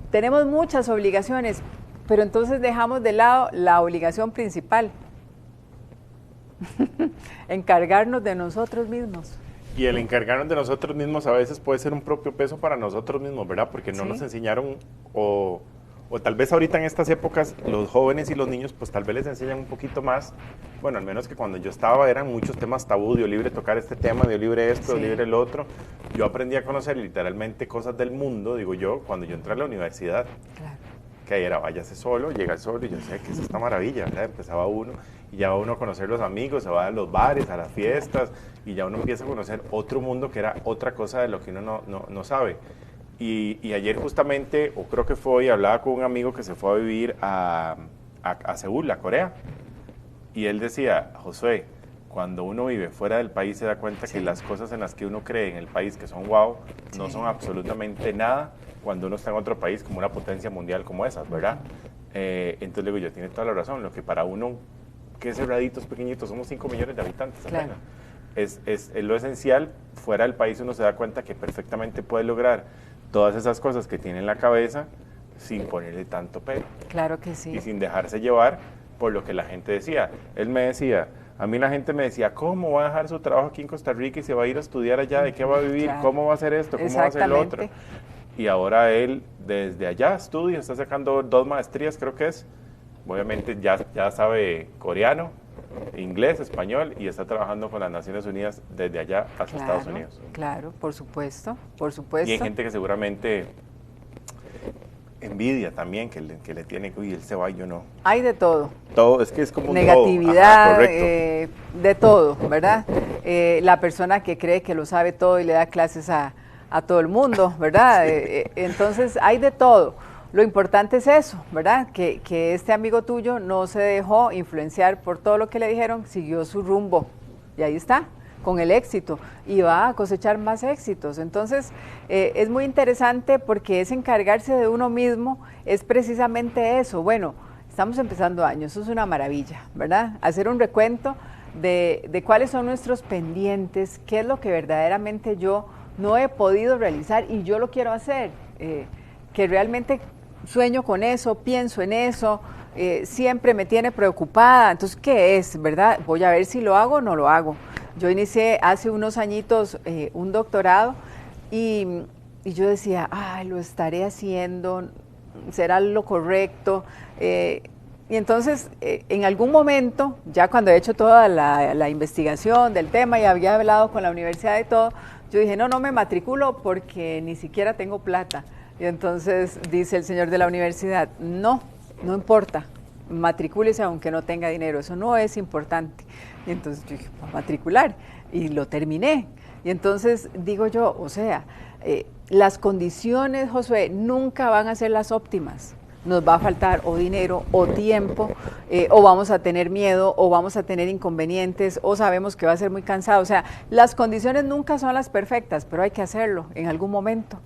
Speaker 2: tenemos muchas obligaciones, pero entonces dejamos de lado la obligación principal, encargarnos de nosotros mismos.
Speaker 1: Y el encargarnos de nosotros mismos a veces puede ser un propio peso para nosotros mismos, ¿verdad? Porque no nos enseñaron o tal vez ahorita en estas épocas los jóvenes y los niños pues tal vez les enseñan un poquito más, bueno, al menos que cuando yo estaba eran muchos temas tabú, Dios libre tocar este tema, Dios libre esto, Dios libre el otro. Yo aprendí a conocer literalmente cosas del mundo, digo yo, cuando yo entré a la universidad.
Speaker 2: Claro.
Speaker 1: Que ahí era, váyase solo, llega solo, y yo sé que es esta maravilla, ¿verdad? Empezaba uno, y ya va uno a conocer los amigos, se va a los bares, a las fiestas, y ya uno empieza a conocer otro mundo que era otra cosa de lo que uno no sabe. Y ayer justamente, o creo que fue hoy, hablaba con un amigo que se fue a vivir a Seúl, a Corea. Y él decía, Josué, cuando uno vive fuera del país se da cuenta que las cosas en las que uno cree en el país que son wow, no son absolutamente nada cuando uno está en otro país como una potencia mundial como esas, ¿verdad? Entonces le digo yo, tiene toda la razón, lo que para uno, que es cerraditos, pequeñitos, somos 5 millones de habitantes apenas, es lo esencial. Fuera del país uno se da cuenta que perfectamente puede lograr todas esas cosas que tiene en la cabeza sin ponerle tanto pelo.
Speaker 2: Claro que sí.
Speaker 1: Y sin dejarse llevar por lo que la gente decía. Él me decía, a mí la gente me decía, ¿cómo va a dejar su trabajo aquí en Costa Rica y se va a ir a estudiar allá? ¿De qué va a vivir?
Speaker 2: Claro.
Speaker 1: ¿Cómo va a hacer esto? ¿Cómo va a hacer lo otro? Y ahora él desde allá estudia, está sacando 2 maestrías, creo que es. Obviamente ya sabe coreano, inglés, español, y está trabajando con las Naciones Unidas desde allá hasta Estados Unidos.
Speaker 2: Claro, por supuesto, por supuesto.
Speaker 1: Y hay gente que seguramente envidia también, que le tiene, uy, él se va y yo no.
Speaker 2: Hay de todo.
Speaker 1: Todo, es que es como un
Speaker 2: negatividad,
Speaker 1: todo. Ajá,
Speaker 2: de todo, ¿verdad? La persona que cree que lo sabe todo y le da clases a todo el mundo, ¿verdad? Sí. Entonces hay de todo. Lo importante es eso, ¿verdad? Que este amigo tuyo no se dejó influenciar por todo lo que le dijeron, siguió su rumbo y ahí está, con el éxito, y va a cosechar más éxitos. Entonces, es muy interesante porque es encargarse de uno mismo, es precisamente eso. Bueno, estamos empezando años, eso es una maravilla, ¿verdad? Hacer un recuento de cuáles son nuestros pendientes, qué es lo que verdaderamente yo no he podido realizar y yo lo quiero hacer, que realmente sueño con eso, pienso en eso, siempre me tiene preocupada. Entonces, ¿qué es, verdad? Voy a ver si lo hago o no lo hago. Yo inicié hace unos añitos un doctorado y yo decía, ay, lo estaré haciendo, será lo correcto. Y entonces, en algún momento, ya cuando he hecho toda la investigación del tema y había hablado con la universidad y todo, yo dije, no me matriculo porque ni siquiera tengo plata. Y entonces dice el señor de la universidad, no importa, matricúlese aunque no tenga dinero, eso no es importante. Y entonces yo dije, voy a matricular, y lo terminé. Y entonces digo yo, o sea, las condiciones, Josué, nunca van a ser las óptimas. Nos va a faltar o dinero o tiempo, o vamos a tener miedo, o vamos a tener inconvenientes, o sabemos que va a ser muy cansado. O sea, las condiciones nunca son las perfectas, pero hay que hacerlo en algún momento.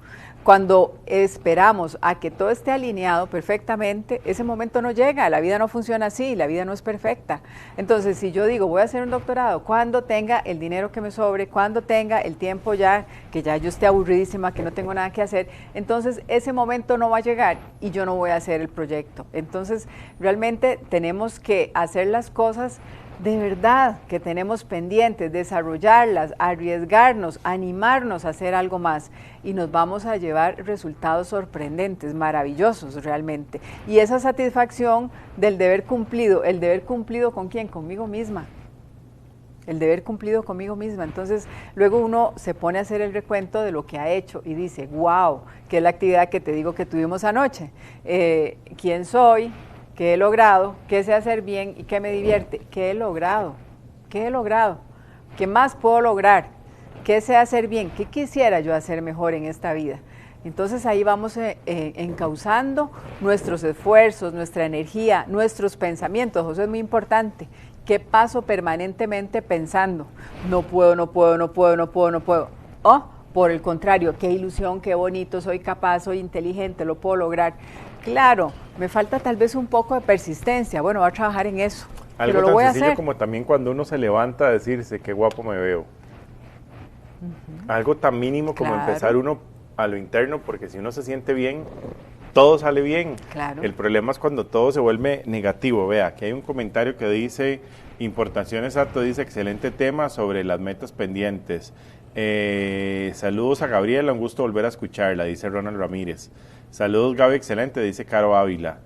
Speaker 2: Cuando esperamos a que todo esté alineado perfectamente, ese momento no llega, la vida no funciona así, la vida no es perfecta. Entonces, si yo digo, voy a hacer un doctorado, cuando tenga el dinero que me sobre, cuando tenga el tiempo ya, que ya yo esté aburridísima, que no tengo nada que hacer, entonces ese momento no va a llegar y yo no voy a hacer el proyecto. Entonces, realmente tenemos que hacer las cosas de verdad que tenemos pendientes, desarrollarlas, arriesgarnos, animarnos a hacer algo más y nos vamos a llevar resultados sorprendentes, maravillosos realmente. Y esa satisfacción del deber cumplido, ¿el deber cumplido con quién? Conmigo misma. El deber cumplido conmigo misma. Entonces, luego uno se pone a hacer el recuento de lo que ha hecho y dice, wow, que es la actividad que te digo que tuvimos anoche. ¿Quién soy? ¿Qué he logrado? ¿Qué sé hacer bien y qué me divierte? ¿Qué he logrado? ¿Qué he logrado? ¿Qué más puedo lograr? ¿Qué sé hacer bien? ¿Qué quisiera yo hacer mejor en esta vida? Entonces ahí vamos encauzando nuestros esfuerzos, nuestra energía, nuestros pensamientos. Eso es muy importante. ¿Qué paso permanentemente pensando? No puedo. O, por el contrario, qué ilusión, qué bonito, soy capaz, soy inteligente, lo puedo lograr. Claro, me falta tal vez un poco de persistencia. Bueno, voy a trabajar en eso.
Speaker 1: Algo
Speaker 2: pero lo
Speaker 1: tan
Speaker 2: voy a
Speaker 1: sencillo
Speaker 2: hacer.
Speaker 1: como también cuando uno se levanta a decirse qué guapo me veo. Algo tan mínimo como empezar uno a lo interno, porque si uno se siente bien, todo sale bien.
Speaker 2: Claro.
Speaker 1: El problema es cuando todo se vuelve negativo. Vea, aquí hay un comentario que dice, Importación Exacto dice, excelente tema sobre las metas pendientes. Saludos a Gabriela, un gusto volver a escucharla, dice Ronald Ramírez. Saludos Gaby, excelente, dice Caro Ávila.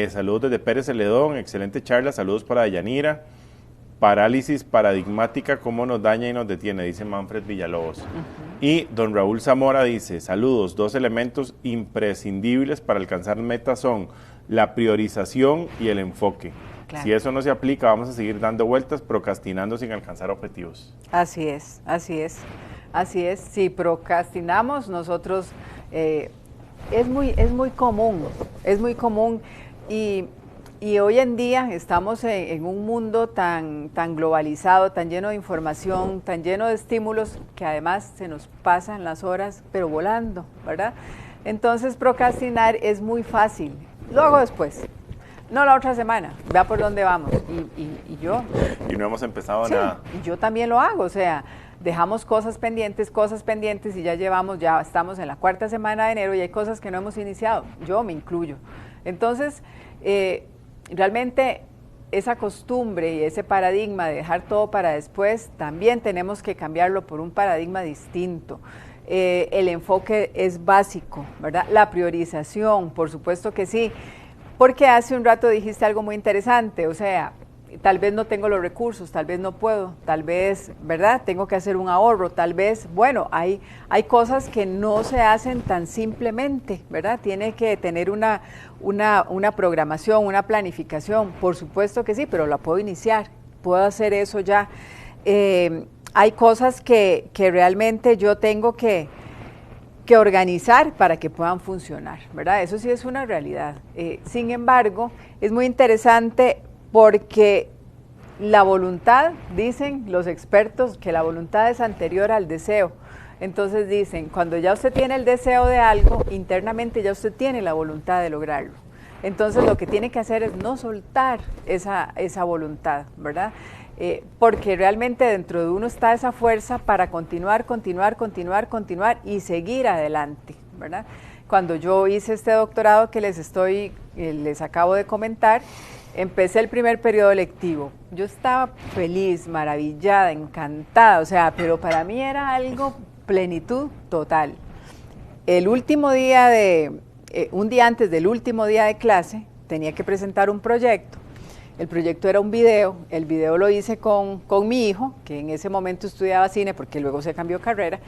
Speaker 1: Saludos desde Pérez Celedón, excelente charla, saludos para Dayanira. Parálisis paradigmática, cómo nos daña y nos detiene, dice Manfred Villalobos. Y don Raúl Zamora dice, saludos, 2 elementos imprescindibles para alcanzar metas son la priorización y el enfoque. Claro. Si eso no se aplica, vamos a seguir dando vueltas, procrastinando sin alcanzar objetivos.
Speaker 2: Así es. Si procrastinamos, nosotros Es muy común, y hoy en día estamos en un mundo tan globalizado, tan lleno de información, tan lleno de estímulos, que además se nos pasan las horas, pero volando, ¿verdad? Entonces procrastinar es muy fácil, lo hago después, no la otra semana, vea por dónde vamos, y yo...
Speaker 1: Y no hemos empezado
Speaker 2: sí,
Speaker 1: nada.
Speaker 2: Y yo también lo hago, o sea, dejamos cosas pendientes y ya estamos en la 4ª semana de enero y hay cosas que no hemos iniciado, yo me incluyo. Entonces, realmente esa costumbre y ese paradigma de dejar todo para después, también tenemos que cambiarlo por un paradigma distinto. El enfoque es básico, ¿verdad? La priorización, por supuesto que sí, porque hace un rato dijiste algo muy interesante, o sea, tal vez no tengo los recursos, tal vez no puedo, tal vez, ¿verdad? Tengo que hacer un ahorro, tal vez, bueno, hay cosas que no se hacen tan simplemente, ¿verdad? Tiene que tener una programación, una planificación, por supuesto que sí, pero la puedo iniciar, puedo hacer eso ya. Hay cosas que realmente yo tengo que organizar para que puedan funcionar, ¿verdad? Eso sí es una realidad. Sin embargo, es muy interesante porque la voluntad, dicen los expertos, que la voluntad es anterior al deseo. Entonces dicen, cuando ya usted tiene el deseo de algo, internamente ya usted tiene la voluntad de lograrlo. Entonces lo que tiene que hacer es no soltar esa voluntad, ¿verdad? Porque realmente dentro de uno está esa fuerza para continuar y seguir adelante, ¿verdad? Cuando yo hice este doctorado que les acabo de comentar, empecé el primer periodo lectivo. Yo estaba feliz, maravillada, encantada, o sea, pero para mí era algo plenitud total. El último día un día antes del último día de clase, tenía que presentar un proyecto. El proyecto era un video, el video lo hice con mi hijo, que en ese momento estudiaba cine porque luego se cambió carrera,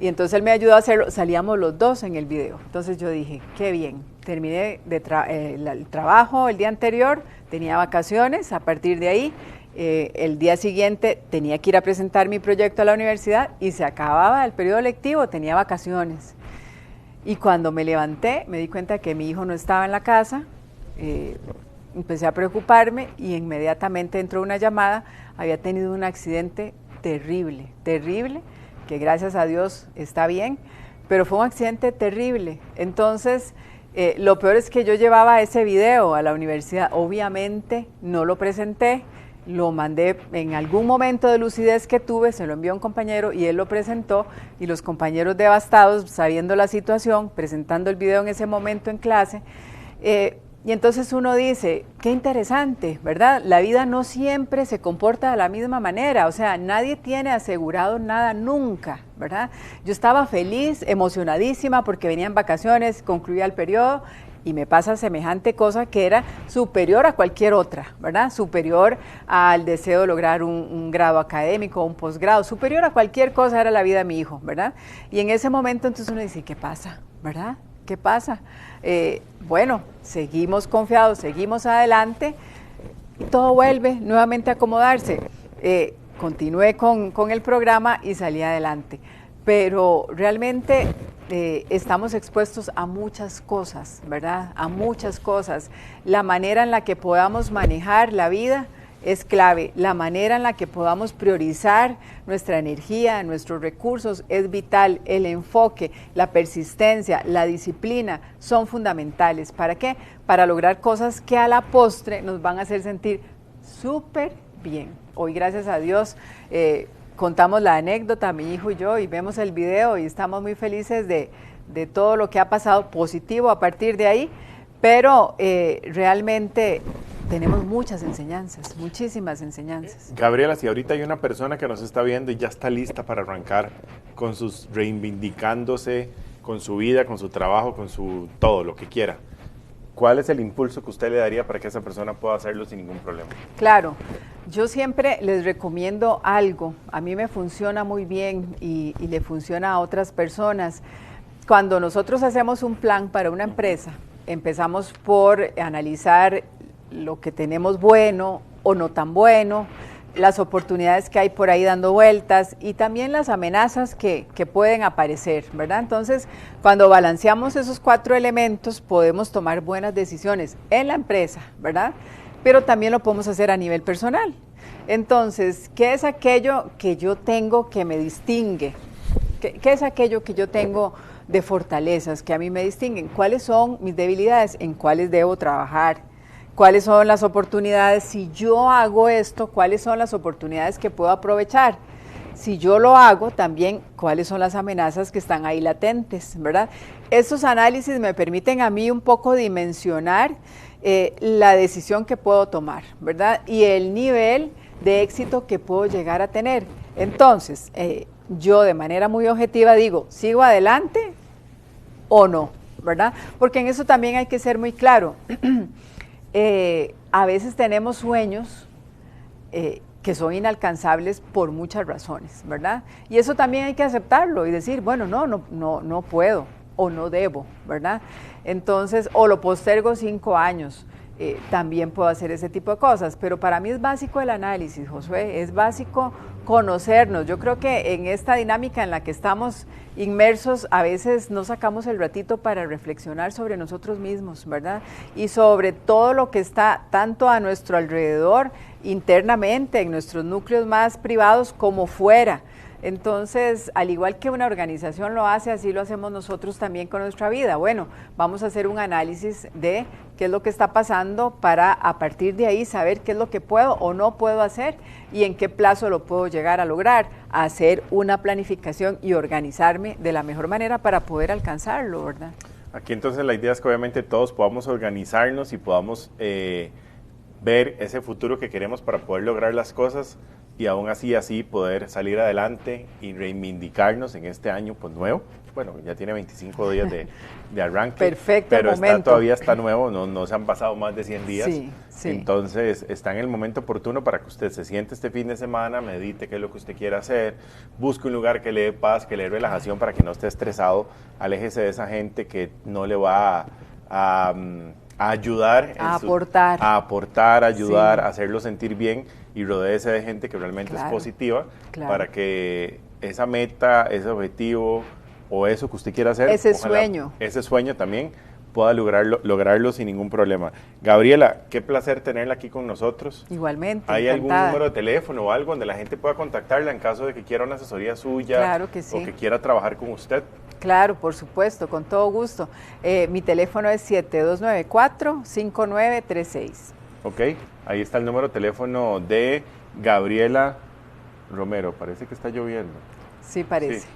Speaker 2: y entonces él me ayudó a hacerlo, salíamos los dos en el video. Entonces yo dije, qué bien, terminé el trabajo el día anterior, tenía vacaciones, a partir de ahí, el día siguiente tenía que ir a presentar mi proyecto a la universidad y se acababa el periodo lectivo, tenía vacaciones. Y cuando me levanté, me di cuenta que mi hijo no estaba en la casa, empecé a preocuparme y inmediatamente entró una llamada, había tenido un accidente terrible, que gracias a Dios está bien, pero fue un accidente terrible. Entonces, lo peor es que yo llevaba ese video a la universidad, obviamente no lo presenté, lo mandé en algún momento de lucidez que tuve, se lo envió a un compañero y él lo presentó, y los compañeros devastados, sabiendo la situación, presentando el video en ese momento en clase, y entonces uno dice, qué interesante, ¿verdad? La vida no siempre se comporta de la misma manera, o sea, nadie tiene asegurado nada nunca, ¿verdad? Yo estaba feliz, emocionadísima porque venía en vacaciones, concluía el periodo y me pasa semejante cosa que era superior a cualquier otra, ¿verdad? Superior al deseo de lograr un grado académico, un posgrado, superior a cualquier cosa era la vida de mi hijo, ¿verdad? Y en ese momento entonces uno dice, ¿qué pasa? ¿Verdad? ¿Qué pasa? Bueno, seguimos confiados, seguimos adelante y todo vuelve nuevamente a acomodarse. Continué con el programa y salí adelante, pero realmente estamos expuestos a muchas cosas, ¿verdad? A muchas cosas. La manera en la que podamos manejar la vida es clave, la manera en la que podamos priorizar nuestra energía, nuestros recursos es vital, el enfoque, la persistencia, la disciplina son fundamentales. ¿Para qué? Para lograr cosas que a la postre nos van a hacer sentir súper bien. Hoy, gracias a Dios, contamos la anécdota, mi hijo y yo, y vemos el video y estamos muy felices de todo lo que ha pasado positivo a partir de ahí, pero realmente tenemos muchas enseñanzas, muchísimas enseñanzas.
Speaker 1: Gabriela, si ahorita hay una persona que nos está viendo y ya está lista para arrancar con sus reivindicándose, con su vida, con su trabajo, con su todo, lo que quiera, ¿cuál es el impulso que usted le daría para que esa persona pueda hacerlo sin ningún problema?
Speaker 2: Claro, yo siempre les recomiendo algo, a mí me funciona muy bien y le funciona a otras personas. Cuando nosotros hacemos un plan para una empresa, empezamos por analizar lo que tenemos bueno o no tan bueno, las oportunidades que hay por ahí dando vueltas y también las amenazas que pueden aparecer, ¿verdad? Entonces, cuando balanceamos esos 4 elementos, podemos tomar buenas decisiones en la empresa, ¿verdad? Pero también lo podemos hacer a nivel personal. Entonces, ¿qué es aquello que yo tengo que me distingue? ¿Qué es aquello que yo tengo de fortalezas que a mí me distinguen? ¿Cuáles son mis debilidades? ¿En cuáles debo trabajar? ¿Cuáles son las oportunidades? Si yo hago esto, ¿cuáles son las oportunidades que puedo aprovechar? Si yo lo hago, también, ¿cuáles son las amenazas que están ahí latentes, verdad? Estos análisis me permiten a mí un poco dimensionar la decisión que puedo tomar, ¿verdad? Y el nivel de éxito que puedo llegar a tener. Entonces, yo de manera muy objetiva digo, ¿sigo adelante o no? ¿Verdad? Porque en eso también hay que ser muy claro. A veces tenemos sueños que son inalcanzables por muchas razones, ¿verdad? Y eso también hay que aceptarlo y decir, bueno, no puedo o no debo, ¿verdad? Entonces, o lo postergo 5 años. También puedo hacer ese tipo de cosas, pero para mí es básico el análisis, Josué, es básico conocernos. Yo creo que en esta dinámica en la que estamos inmersos, a veces no sacamos el ratito para reflexionar sobre nosotros mismos, ¿verdad? Y sobre todo lo que está tanto a nuestro alrededor, internamente, en nuestros núcleos más privados, como fuera. Entonces, al igual que una organización lo hace, así lo hacemos nosotros también con nuestra vida. Bueno, vamos a hacer un análisis de qué es lo que está pasando para a partir de ahí saber qué es lo que puedo o no puedo hacer y en qué plazo lo puedo llegar a lograr, hacer una planificación y organizarme de la mejor manera para poder alcanzarlo, ¿verdad?
Speaker 1: Aquí entonces la idea es que obviamente todos podamos organizarnos y podamos ver ese futuro que queremos para poder lograr las cosas y aún así poder salir adelante y reivindicarnos en este año pues nuevo. Bueno, ya tiene 25 días de arranque,
Speaker 2: perfecto,
Speaker 1: pero
Speaker 2: momento.
Speaker 1: Todavía está nuevo, no se han pasado más de 100 días.
Speaker 2: Sí, sí.
Speaker 1: Entonces está en el momento oportuno para que usted se siente este fin de semana, medite qué es lo que usted quiere hacer, busque un lugar que le dé paz, que le dé relajación para que no esté estresado, aléjese de esa gente que no le va a ayudar,
Speaker 2: a aportar,
Speaker 1: ayudar,
Speaker 2: sí.
Speaker 1: a hacerlo sentir bien y rodéese de gente que realmente es positiva para que esa meta, ese objetivo o eso que usted quiera hacer,
Speaker 2: ese
Speaker 1: sueño también pueda lograrlo sin ningún problema. Gabriela, qué placer tenerla aquí con nosotros.
Speaker 2: Igualmente.
Speaker 1: ¿Hay
Speaker 2: encantada.
Speaker 1: algún número de teléfono o algo donde la gente pueda contactarla en caso de que quiera una asesoría suya?
Speaker 2: Claro que sí.
Speaker 1: O que quiera trabajar con usted.
Speaker 2: Claro, por supuesto, con todo gusto. Mi teléfono es 7294-5936.
Speaker 1: Ok, ahí está el número de teléfono de Gabriela Romero. Parece que está lloviendo.
Speaker 2: Sí, parece.
Speaker 1: Sí.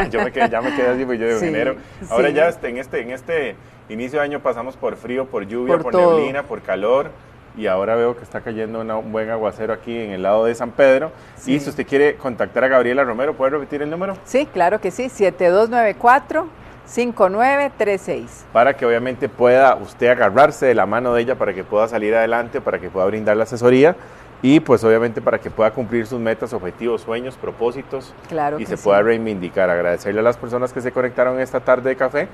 Speaker 1: Ya me quedé así, pues yo de enero. Ahora ya en este inicio de año pasamos por frío, por lluvia, por neblina, por calor. Y ahora veo que está cayendo un buen aguacero aquí en el lado de San Pedro. Sí. Y si usted quiere contactar a Gabriela Romero, ¿puede repetir el número?
Speaker 2: Sí, claro que sí, 7294-5936.
Speaker 1: Para que obviamente pueda usted agarrarse de la mano de ella para que pueda salir adelante, para que pueda brindar la asesoría y pues obviamente para que pueda cumplir sus metas, objetivos, sueños, propósitos y se pueda reivindicar. Agradecerle a las personas que se conectaron esta tarde de café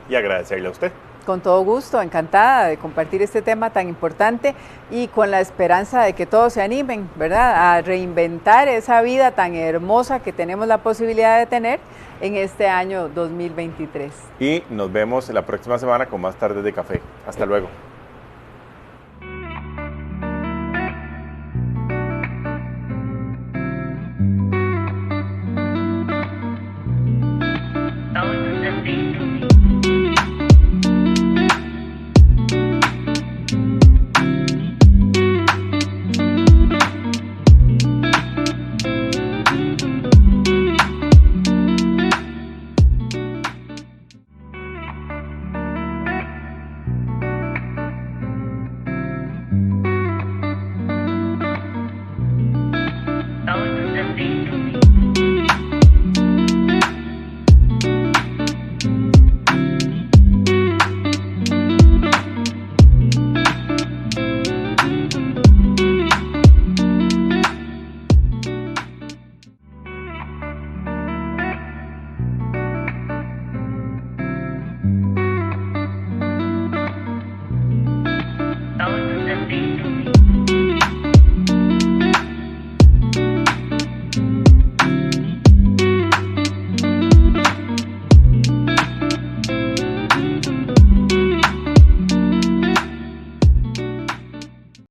Speaker 1: y agradecerle a usted.
Speaker 2: Con todo gusto, encantada de compartir este tema tan importante y con la esperanza de que todos se animen, ¿verdad?, a reinventar esa vida tan hermosa que tenemos la posibilidad de tener en este año 2023.
Speaker 1: Y nos vemos la próxima semana con más Tardes de Café. Hasta luego.